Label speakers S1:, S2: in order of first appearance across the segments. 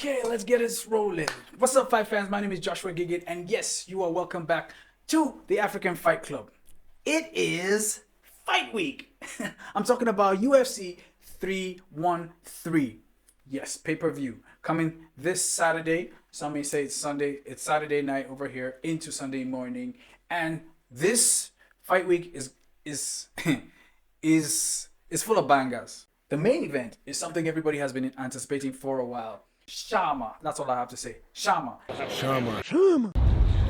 S1: Okay, let's get this rolling. What's up, fight fans? My name is Joshua Gigit, and yes, you are welcome back to the African Fight Club. It is Fight Week. I'm talking about UFC 313. Yes, pay-per-view coming this Saturday. Some may say it's Sunday. It's Saturday night over here into Sunday morning, and this Fight Week is is full of bangers. The main event is something everybody has been anticipating for a while. Shama. That's all I have to say. Shama.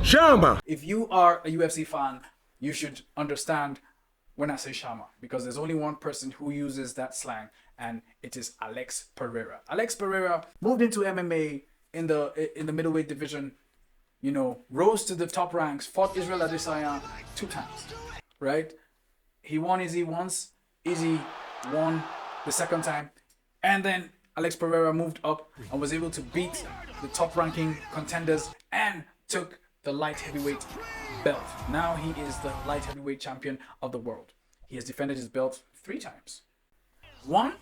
S2: Shama.
S1: If you are a UFC fan, you should understand when I say Shama, because there's only one person who uses that slang, and it is Alex Pereira. Alex Pereira moved into MMA in the middleweight division, rose to the top ranks, fought Israel Adesanya 2 times, right? He won Izzy once, Izzy won the second time, and then Alex Pereira moved up and was able to beat the top ranking contenders and took the light heavyweight belt. Now he is the light heavyweight champion of the world. He has defended his belt 3 times. One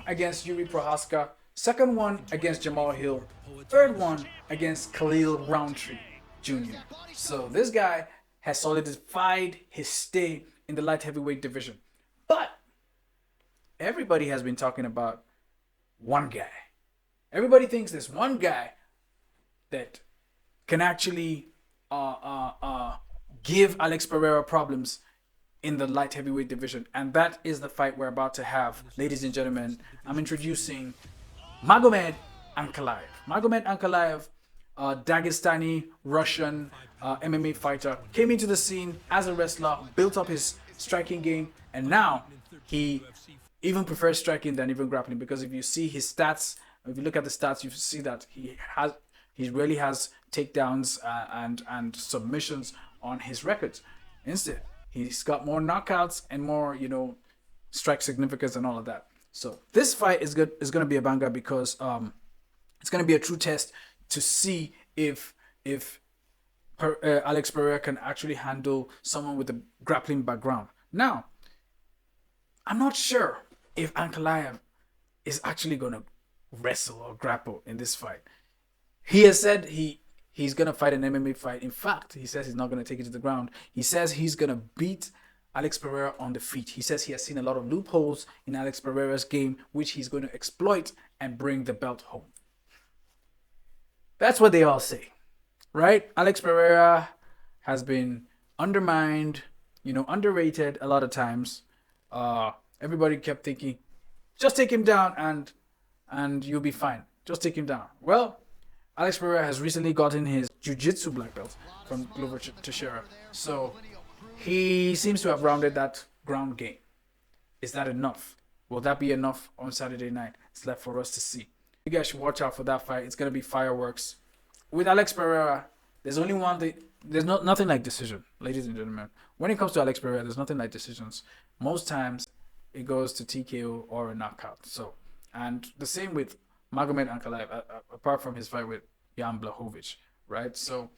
S1: against Yuri Prohaska, second one against Jamal Hill, third one against Khalil Roundtree Jr. So this guy has solidified his stay in the light heavyweight division. But everybody has been talking about one guy. Everybody thinks there's one guy that can actually give Alex Pereira problems in the light heavyweight division, and that is the fight we're about to have. Ladies and gentlemen, I'm introducing Magomed Ankalaev. Magomed Ankalaev, Dagestani Russian MMA fighter, came into the scene as a wrestler, built up his striking game, and now he even prefers striking than even grappling, because if you see his stats, if you look at the stats, you see that he really has takedowns and submissions on his records. Instead, he's got more knockouts and more, strike significance and all of that. So this fight is going to be a banger, because it's going to be a true test to see if Alex Pereira can actually handle someone with a grappling background. Now, I'm not sure if Ankalaev is actually going to wrestle or grapple in this fight. He has said he's going to fight an MMA fight. In fact, he says he's not going to take it to the ground. He says he's going to beat Alex Pereira on the feet. He says he has seen a lot of loopholes in Alex Pereira's game, which he's going to exploit and bring the belt home. That's what they all say, right? Alex Pereira has been undermined, underrated a lot of times. Everybody kept thinking, just take him down and you'll be fine. Just take him down. Well, Alex Pereira has recently gotten his jiu-jitsu black belt from Glover Teixeira. So he seems to have rounded that ground game. Is that enough? Will that be enough on Saturday night? It's left for us to see. You guys should watch out for that fight. It's going to be fireworks. With Alex Pereira, there's only one thing. There's nothing like decision, ladies and gentlemen. When it comes to Alex Pereira, there's nothing like decisions. Most times, it goes to TKO or a knockout. So, and the same with Magomed Ankalaev, apart from his fight with Jan Blachowicz, right? So,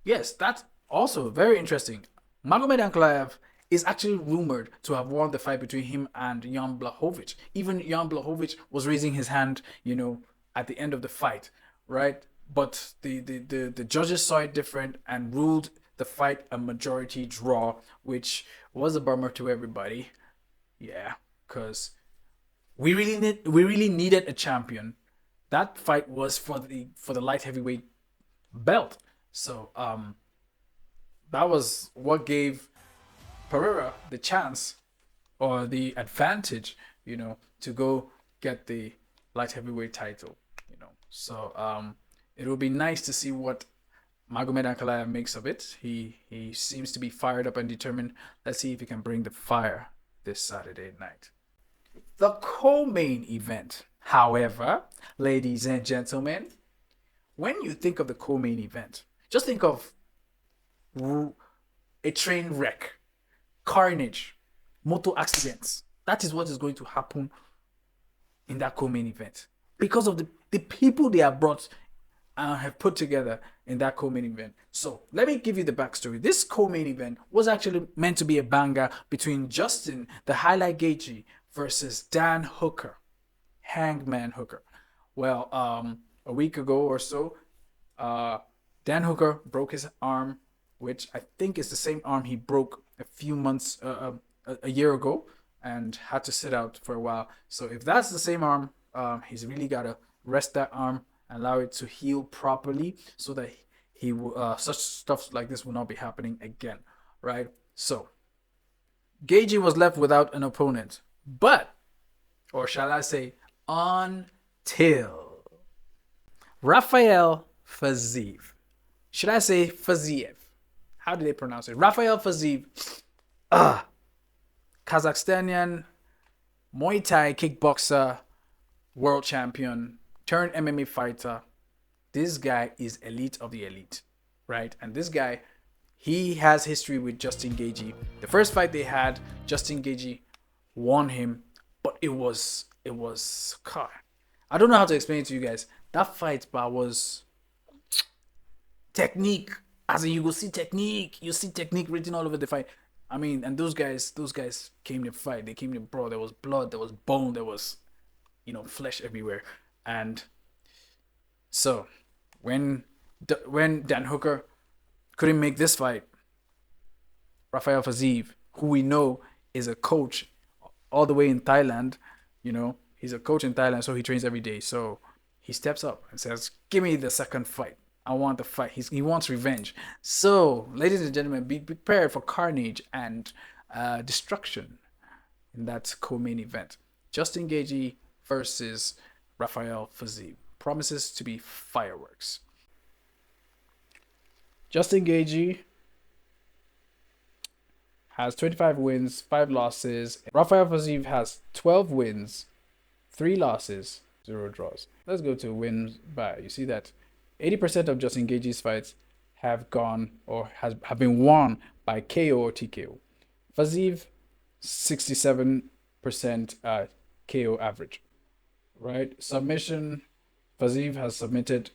S1: yes, that's also very interesting. Magomed Ankalaev is actually rumored to have won the fight between him and Jan Blachowicz. Even Jan Blachowicz was raising his hand, at the end of the fight, right? But the judges saw it different and ruled the fight a majority draw, which was a bummer to everybody. Yeah, because we really needed a champion. That fight was for the light heavyweight belt. So that was what gave Pereira the chance or the advantage, to go get the light heavyweight title. So it will be nice to see what Magomed Ankalaev makes of it. He seems to be fired up and determined. Let's see if he can bring the fire this Saturday night. The co-main event, however, ladies and gentlemen, when you think of the co-main event, just think of a train wreck, carnage, motor accidents. That is what is going to happen in that co-main event, because of the people they have brought and have put together in that co-main event. So let me give you the backstory. This co-main event was actually meant to be a banger between Justin, the Highlight Gaethje, versus Dan Hooker, Hangman Hooker. Well, a week ago or so, uh, Dan Hooker broke his arm, which I think is the same arm he broke a few months, a year ago, and had to sit out for a while. So if that's the same arm, he's really gotta rest that arm, allow it to heal properly, so that such stuff like this will not be happening again, right? So Gagey was left without an opponent, but, or shall I say, until Rafael Fiziev. Should I say Fiziev? How do they pronounce it? Rafael Fiziev, Kazakhstanian Muay Thai kickboxer, world champion, turned MMA fighter. This guy is elite of the elite, right? And this guy, he has history with Justin Gagey. The first fight they had, Justin Gagey won him, but it was God. I don't know how to explain it to you guys. That fight, but was technique. As in, you see technique written all over the fight. I mean, and those guys came to fight. They came to brawl. There was blood, there was bone, there was, flesh everywhere. And so when Dan Hooker couldn't make this fight, Rafael Fiziev, who we know is a coach all the way in Thailand, he's a coach in Thailand, so he trains every day. So he steps up and says, "Give me the second fight. I want the fight." He wants revenge. So, ladies and gentlemen, be prepared for carnage and destruction in that co-main event. Justin Gagey versus Rafael Fiziev. Promises to be fireworks. Justin Gagey has 25 wins, 5 losses. Rafael Fiziev has 12 wins, 3 losses, 0 draws. Let's go to wins by. You see that 80% of Justin Gagey's fights have gone or have been won by KO or TKO. Fiziev, 67% KO average. Right? Submission. Fiziev has submitted,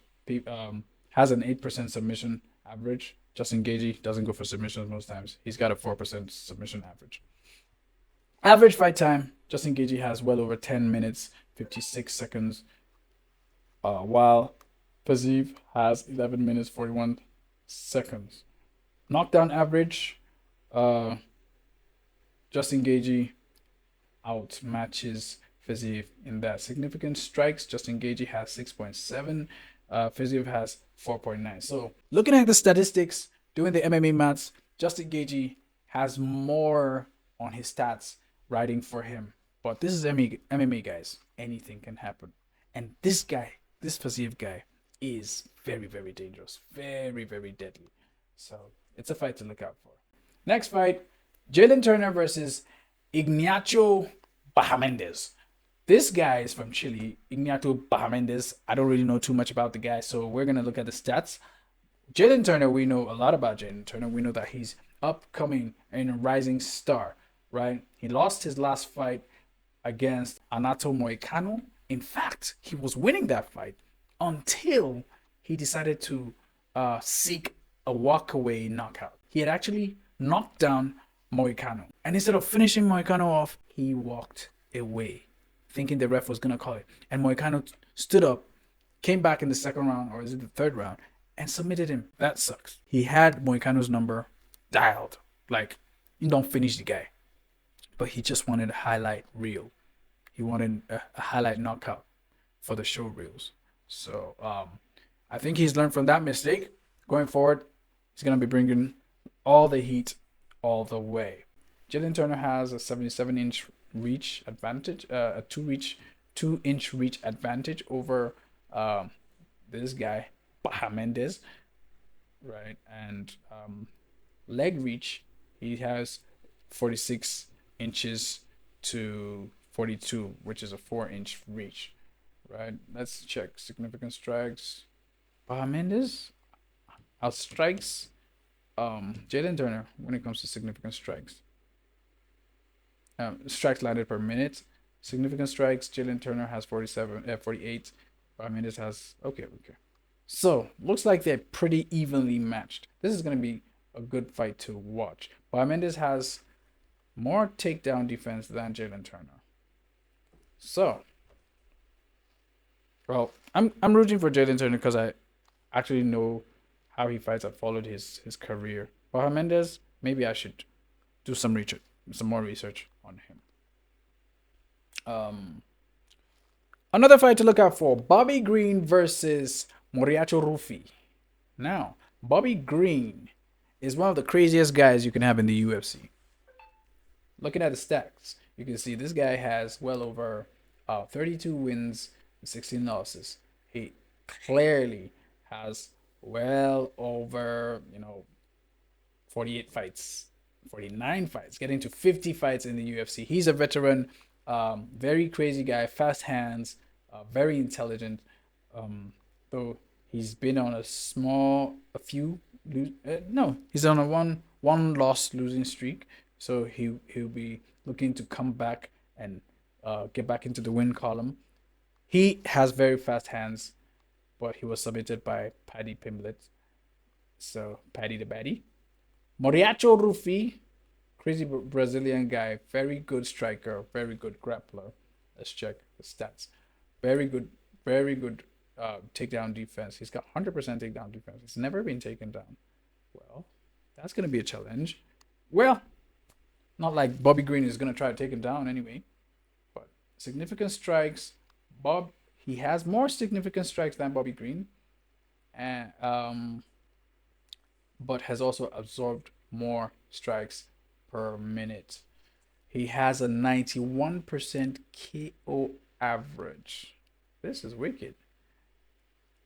S1: has an 8% submission average. Justin Gagey doesn't go for submissions most times. He's got a 4% submission average. Average fight time, Justin Gagey has well over 10 minutes, 56 seconds, while Fiziev has 11 minutes, 41 seconds. Knockdown average, Justin Gagey outmatches Fiziev in that. Significant strikes, Justin Gagey has 6.7, Fiziev has 4.9. So looking at the statistics, doing the MMA maths, Justin Gagey has more on his stats riding for him. But this is MMA, guys. Anything can happen. And this Fiziev guy, is very, very dangerous. Very, very deadly. So it's a fight to look out for. Next fight, Jalen Turner versus Ignacio Bahamondes. This guy is from Chile, Ignacio Bahamondes. I don't really know too much about the guy, so we're going to look at the stats. Jalen Turner, we know a lot about Jalen Turner. We know that he's upcoming and a rising star, right? He lost his last fight against Anato Moicano. In fact, he was winning that fight until he decided to seek a walkaway knockout. He had actually knocked down Moicano. And instead of finishing Moicano off, he walked away, thinking the ref was going to call it. And Moicano stood up, came back in the second round, or is it the third round, and submitted him. That sucks. He had Moicano's number dialed. Like, you don't finish the guy. But he just wanted a highlight reel. He wanted a highlight knockout for the show reels. So I think he's learned from that mistake. Going forward, he's going to be bringing all the heat all the way. Jalen Turner has a 77-inch reach advantage, a 2-inch reach advantage over this guy, Bahamondes, right? And leg reach, he has 46 inches to 42, which is a 4-inch reach, right? Let's check significant strikes. Bahamondes outstrikes Jalen Turner when it comes to significant strikes. Strikes landed per minute. Significant strikes, Jalen Turner has 48. Bahamondes has okay. So looks like they're pretty evenly matched. This is gonna be a good fight to watch. Bahamondes has more takedown defense than Jalen Turner. So Well, I'm rooting for Jalen Turner because I actually know how he fights. I've followed his career. But Mendes, maybe I should do some more research on him. Um, Another fight to look out for: Bobby Green versus Moriacho Rufi. Now, Bobby Green is one of the craziest guys you can have in the UFC. Looking at the stats, you can see this guy has well over 32 wins and 16 losses. He clearly has well over 48 fights, 49 fights, getting to 50 fights in the UFC. He's a veteran, very crazy guy, fast hands, very intelligent. Though he's been on a few, no, he's on a one loss losing streak. So he'll be looking to come back and get back into the win column. He has very fast hands, but he was submitted by Paddy Pimblett. So Paddy the Baddy. Moriacho Rufi, crazy Brazilian guy, very good striker, very good grappler. Let's check the stats. Very good, very good takedown defense. He's got 100% takedown defense. He's never been taken down. Well, that's going to be a challenge. Well, not like Bobby Green is going to try to take him down anyway. But significant strikes. He has more significant strikes than Bobby Green. And but has also absorbed more strikes per minute. He has a 91% KO average. This is wicked.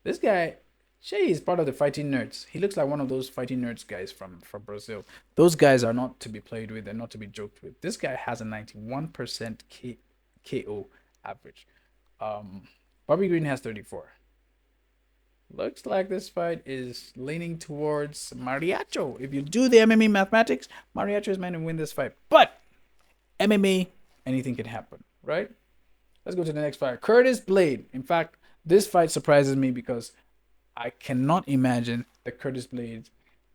S1: This guy, Shay, is part of the fighting nerds. He looks like one of those fighting nerds guys from Brazil. Those guys are not to be played with. They're not to be joked with. This guy has a 91% KO average. Bobby Green has 34. Looks like this fight is leaning towards Mariacho. If you do the MMA mathematics, Mariacho is meant to win this fight. But MMA, anything can happen, right? Let's go to the next fight. Curtis Blade. In fact, this fight surprises me because I cannot imagine that Curtis Blade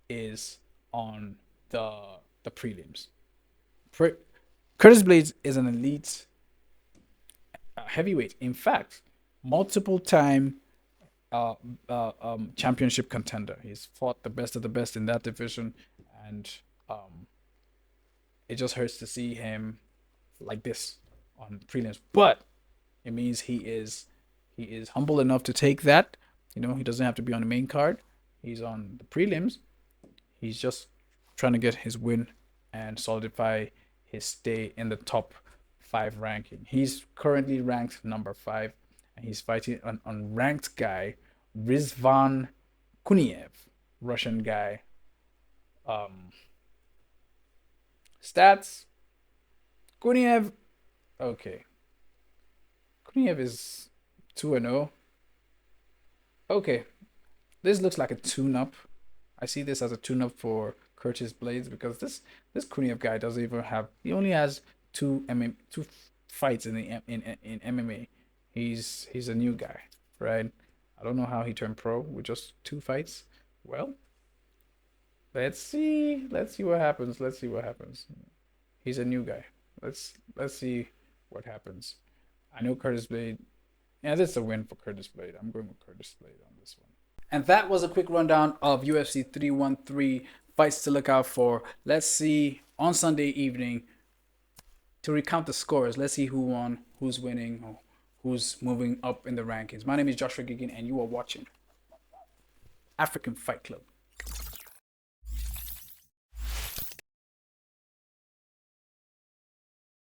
S1: is on the prelims. Curtis Blades is an elite heavyweight. In fact, multiple time championship contender. He's fought the best of the best in that division, and it just hurts to see him like this on prelims. But it means he is humble enough to take that. He doesn't have to be on the main card. He's on the prelims. He's just trying to get his win and solidify his stay in the top 5 ranking. He's currently ranked number 5. And he's fighting an unranked guy, Rizvan Kuniev, Russian guy. Stats. Kuniev, okay. Kuniev is 2-0. Okay, this looks like a tune-up. I see this as a tune-up for Curtis Blades because this Kuniev guy doesn't even have. He only has two fights in MMA. He's a new guy, right? I don't know how he turned pro with just 2 fights. Well, let's see what happens. He's a new guy. Let's see what happens. I know Curtis Blade. Yeah, this is a win for Curtis Blade. I'm going with Curtis Blade on this one. And that was a quick rundown of UFC 313 fights to look out for. Let's see on Sunday evening to recount the scores. Let's see who won, who's winning, who's moving up in the rankings. My name is Joshua Giggin, and you are watching African Fight Club.